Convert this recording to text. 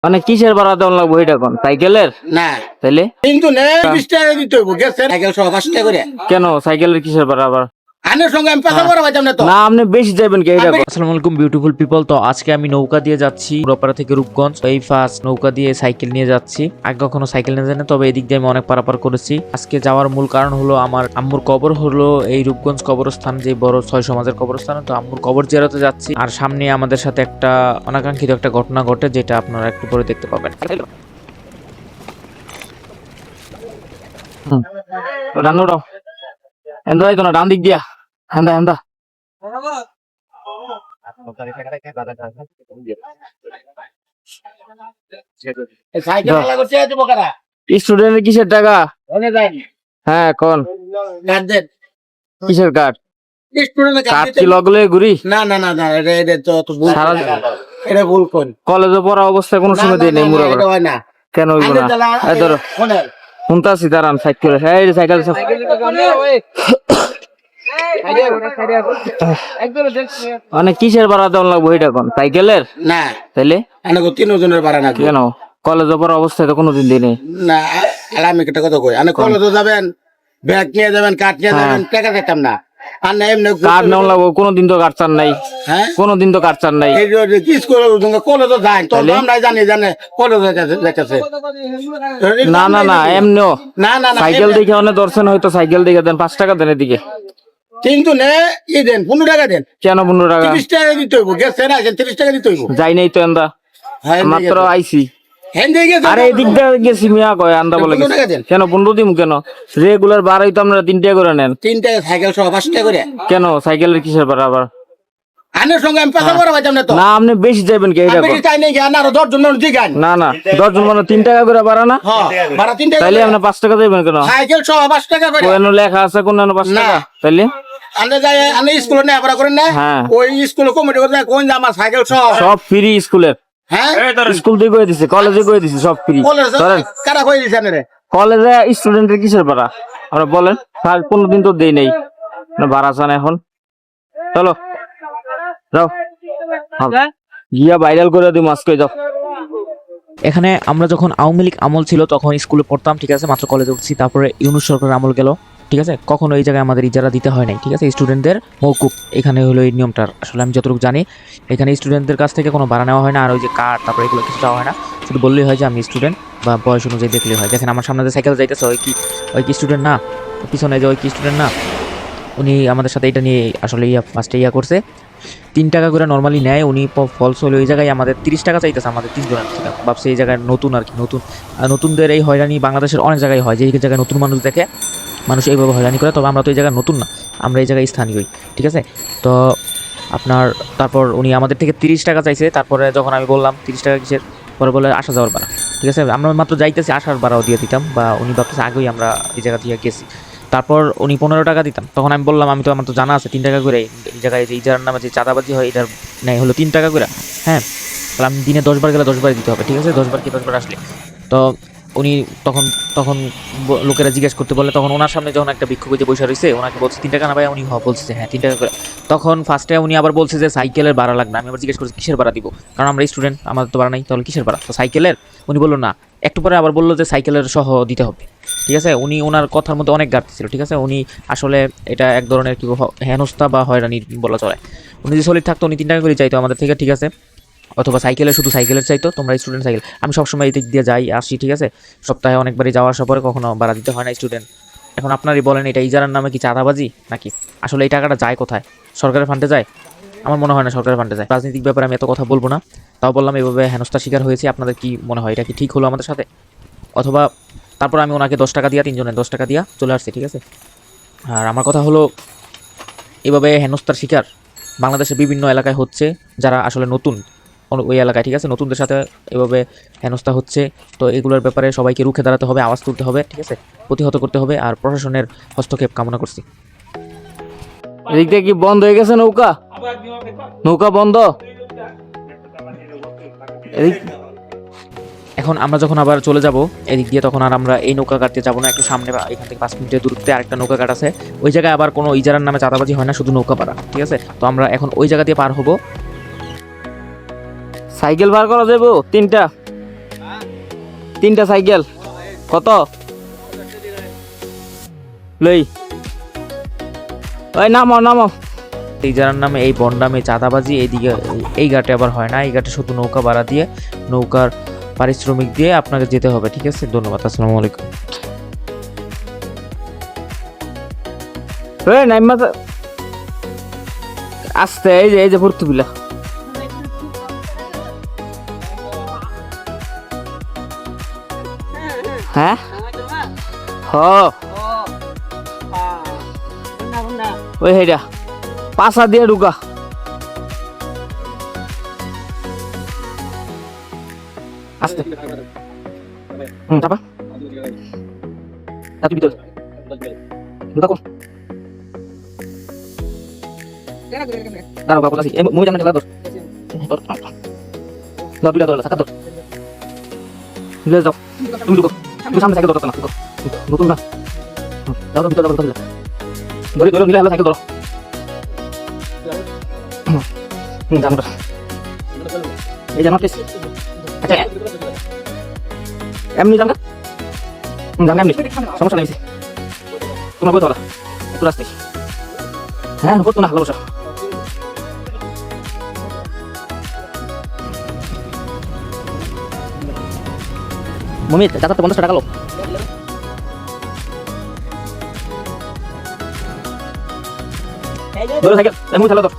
মানে কিসের ভাড়া দেওয়া লাগবো এটা কোন সাইকেলের? না তাইলে কিন্তু নেই 20 টাকা দিতে হইব গেছে সাইকেল সহ 5 টাকা করে কেন সাইকেলের কিসের ভাড়া আবার? আনের সঙ্গে আমি পাতা বড় পাইতাম না তো না আপনি বেশি যাবেন কি এটা? আসসালামু আলাইকুম বিউটিফুল পিপল। তো আজকে আমি নৌকা দিয়ে যাচ্ছি পুরাপাড়া থেকে রূপগঞ্জ। এই ফার্স্ট নৌকা দিয়ে সাইকেল নিয়ে যাচ্ছি। আগে কখনো সাইকেল নিয়ে যাইনি, তবে এদিক দিয়ে আমি অনেক পারাপার করেছি। আজকে যাওয়ার মূল কারণ হলো আমার আম্মুর কবর হলো এই রূপগঞ্জ কবরস্থান, যে বড় 6 সমাজের কবরস্থান। তো আম্মুর কবর জিয়ারতে যাচ্ছি। আর সামনে আমাদের সাথে একটা অনাকাঙ্ক্ষিত একটা ঘটনা ঘটে, যেটা আপনারা একটু পরে দেখতে পাবেন। রান্নাটা এন্দা তো না ডান দিক দিয়া হেন্দা হেন্দা সাইকেল লাগা করতে দিব কারা স্টুডেন্টের কিসের টাকা? ওনে যায়নি হ্যাঁ কোন কাট দেন কিসের কার্ড? স্টুডেন্ট কাট কার্ড দিতে কি লগলে ঘুরি? না না না না এটা তো ভুল এটা ভুল কোন কলেজে পড়া অবস্থায় কোনো সময় দিই নেই মুড়া এটা হয় না কেন হইব না? এই ধরো কোনের শুনতাছি দাঁড়ান সাইকেল এই যে সাইকেল মানে কিসের ভাড়া দেওয়া লাগবো এটা কোন সাইকেলের? না তাইলে আনে কো 3 জনের ভাড়া না কেন কলেজে পড়া অবস্থায় তো কোনোদিন দিই নেই। না আমি একটা কথা কই আনে কলেজে যাবেন ব্যাগ নিয়ে যাবেন কাট নিয়ে যাবেন টাকা দিতাম না আর না এমনি কার্ড নেওয়া লাগবো, কোনোদিন তো কার্ড চান নাই, হ্যাঁ কোনোদিন তো কার্ড চান নাই। এই যে কি স্কুল কলেজে যায় তো আমরা জানি কলেজে যাইতেছে না না না এমনিও না না না সাইকেল দেখে অনেক দর্শন হয়তো সাইকেল দেখে দেন 5 টাকা দেন এদিকে। কিন্তু নে ই দেন 15 টাকা দেন কেন 15 টাকা? 30 টাকা দিতে হইব গেছে না 30 টাকা দিতে হইব যাই নাই তো এন্দা মাত্র আইছি। হ্যাঁ দিয়ে গেছে আরে এদিক দিয়ে গেছি মিয়া কয় আন্দা বলে 15 টাকা দেন কেন 15 দিম কেন? রেগুলার বাড়াই তো আপনারা 3 টাকা করে নেন 3 টাকা সাইকেল সহ 5 টাকা করে কেন সাইকেলের কিসের ভাড়া আবার? আনের সঙ্গে আমি পাতা বড় পাইতাম না তো না আপনি বেশি যাবেন কি এটা আমি কোন? চাই নাই জ্ঞান আর 10 জন জিগান না না 10 জন মানে 3 টাকা করে ভাড়া না? হ্যাঁ ভাড়া 3 টাকা তাইলে আপনি 5 টাকা দেবেন কেন? সাইকেল সহ 5 টাকা করে কোন লেখা আছে কোন 5 না। টাকা? তাইলে আনে যায় আনে স্কুলে না ভাড়া করেন না হ্যাঁ। ওই স্কুলে কমিটি করে কোন যে আমার সাইকেল সহ সব ফ্রি স্কুলের, হ্যাঁ স্কুল থেকে কই দিছে, কলেজে কই দিছে সব ফ্রি। কলেজে ধরেন কারা কই দিছেন রে কলেজে স্টুডেন্টের কিসের ভাড়া আমরা বলেন? স্যার কোনোদিন তো দেই নেই না ভাড়া চান এখন। চলো যাও গিয়া ভাইরাল করে দিই মাস্কে যাও। এখানে আমরা যখন আওয়ামী লীগ আমল ছিল তখন স্কুলে পড়তাম, ঠিক আছে, মাত্র কলেজে উঠছি। তারপরে ইউনূস সরকারের আমল গেল, ঠিক আছে। কখনো এই জায়গায় আমাদের ইজারা দিতে হয় নাই, ঠিক আছে। স্টুডেন্টদের মওকুফ এখানে হলো এই নিয়মটার। আসলে আমি যতটুকু জানি এখানে স্টুডেন্টদের কাছ থেকে কোনো ভাড়া নেওয়া হয় না, আর ওই যে কার্ড তারপরে এগুলো কিছু চাওয়া হয় না। শুধু বললেই হয় যে আমি স্টুডেন্ট, বা বয়স অনুযায়ী দেখলেই হয়। দেখেন আমার সামনে যে সাইকেল যাইতেছে ওই কি স্টুডেন্ট না? পিছনে যে ওই কি স্টুডেন্ট না? উনি আমাদের সাথে এটা নিয়ে আসলে ফার্স্টে করছে। 3 টাকা করে নর্মালি নেয় উনি। ফলস হলো ওই জায়গায় আমাদের 30 টাকা চাইতেছে আমাদের 3 জনের থেকে। ভাবছে এই জায়গায় নতুন আর কি, নতুনদের এই হয়রানি বাংলাদেশের অনেক জায়গায় হয়, যে এই জায়গায় নতুন মানুষ দেখে মানুষ এইভাবে হয়রানি করে। তবে আমরা তো এই জায়গায় নতুন না, আমরা এই জায়গায় স্থানীয়ই, ঠিক আছে। তো আপনার তারপর উনি আমাদের থেকে 30 টাকা চাইছে। তারপরে যখন আমি বললাম 30 টাকা কিসের, পরে বলে আসা যাওয়ার ভাড়া, ঠিক আছে। আমরা মাত্র যাইতেছি, আসার ভাড়াও দিয়ে দিতাম, বা উনি ভাবতেছে আগেই আমরা এই জায়গা দিয়ে গেছি। তারপর উনি 15 টাকা দিতাম। তখন আমি বললাম আমার তো জানা আছে 3 টাকা করে এই জায়গায় যে ইজারার নামে যে চাঁদাবাজি হয় এটার নেই হলো 3 টাকা করে। হ্যাঁ, তাহলে আমি দিনে 10 বার গেলে 10 বার দিতে হবে, ঠিক আছে। 10 বার কি 10 বার আসলে তো উনি তখন লোকেরা জিজ্ঞেস করতে বলে, তখন ওনার সামনে যখন একটা ভিক্ষুক যে বসে রয়েছে ওনাকে বলছে 3 টাকা না ভাই? উনি বলছে হ্যাঁ 3 টাকা করে। তখন ফার্স্টে উনি আবার বলছে যে সাইকেলের ভাড়া লাগবে। আমি আবার জিজ্ঞেস করছি কিসের ভাড়া দিব, কারণ আমরা স্টুডেন্ট, আমাদের তো ভাড়া নাই, তাহলে কিসের ভাড়া? তো সাইকেলের। উনি বললো না। একটু পরে আবার বললো যে সাইকেলের সহ দিতে হবে, ঠিক আছে। উনি ওনার কথার মধ্যে অনেক ঘাটতি ছিল, ঠিক আছে। উনি আসলে এটা এক ধরনের কি হেনস্থা বা হয়রানি বলা চলে। উনি যে সলিড থাকতো উনি 3 টাকা করে চাইতো আমাদের থেকে, ঠিক আছে। অথবা সাইকেলে শুধু সাইকেলের চাইতো, তোমরা স্টুডেন্ট সাইকেল। আমি সবসময় এই দিক দিয়ে যাই আসি, ঠিক আছে। সপ্তাহে অনেকবারই যাওয়া আসার পরে কখনো ভাড়া দিতে হয় না স্টুডেন্ট। এখন আপনারই বলেন এটা ইজারার নামে কি চাঁদাবাজি নাকি? আসলে এই টাকাটা যায় কোথায়? সরকারের ফান্ডে যায়? আমার মনে হয় না সরকারের ফান্ডে যায়। রাজনৈতিক ব্যাপারে আমি এত কথা বলবো না, তাও বললাম এভাবে হেনস্থার শিকার হয়েছে। আপনাদের কি মনে হয় এটা কি ঠিক হলো আমাদের সাথে? অথবা তারপর আমি ওনাকে 10 টাকা দিয়া 3 জনের 10 টাকা দিয়া চলে আসছি, ঠিক আছে। আর আমার কথা হলো এভাবে হেনস্থার শিকার বাংলাদেশের বিভিন্ন এলাকায় হচ্ছে, যারা আসলে নতুন ওই এলাকায়, ঠিক আছে। নতুনদের সাথে এভাবে হেনস্থা হচ্ছে। তো এগুলোর ব্যাপারে সবাইকে রুখে দাঁড়াতে হবে, আওয়াজ তুলতে হবে, ঠিক আছে, প্রতিহত করতে হবে। আর প্রশাসনের হস্তক্ষেপ কামনা করছি। এদিক দিয়ে কি বন্ধ হয়ে গেছে নৌকা? নৌকা বন্ধ এদিক। এখন আমরা যখন আবার চলে যাব এদিক দিয়ে, তখন আর আমরা এই নৌকা কাটতে যাবো না। একটু সামনে এখান থেকে 5 মিনিটের দূরত্বে আরেকটা নৌকা কাট আছে। ওই জায়গায় আবার কোনো ইজারার নামে চাঁদাবাজি হয় না, শুধু নৌকা পাড়া, ঠিক আছে। তো আমরা এখন ওই জায়গা দিয়ে পার হবো। সাইকেল বার করা যাবো 3টা 3টা সাইকেল কত লই ওই নামো নামো। ইজারার নামে এই বন্ডামে চাঁদাবাজি এইদিকে এই ঘাটে আবার হয় না, এই ঘাটে শুধু নৌকা ভাড়া দিয়ে নৌকার পারিশ্রমিক দিয়ে আপনাকে যেতে হবে। ঠিক আছে, ধন্যবাদ, আসসালামু আলাইকুম। ওই নাইমা আস্তে এই যে ভর্তি বিলা হ্যাঁ হ ওই হেডা পাশা দিয়ে ঢুকা আস্তে চাপা তুই ভিতর ঢুকা কর দাঁড়াও বাবু আসি মুই জানা গেলা তোর দাও দুইটা দরলা সাকা তোর লে যাও তুমি ঢুকো তুমি সামনে সাইকেল ধরো না নতুন না দাও ভিতর দাও ধরে ধরে নিলে হলো সাইকেল ধরো জানো এই জানো প্লিজ আচ্ছা এমনি জানো জানো এমনি সমস্যা নেই তোমার বই ধরা একটু রাস্তায় হ্যাঁ করতো না ভালো বসা মমি চাচাতে 50 টাকা লো ধরো সাইকেল এমনি চালা তো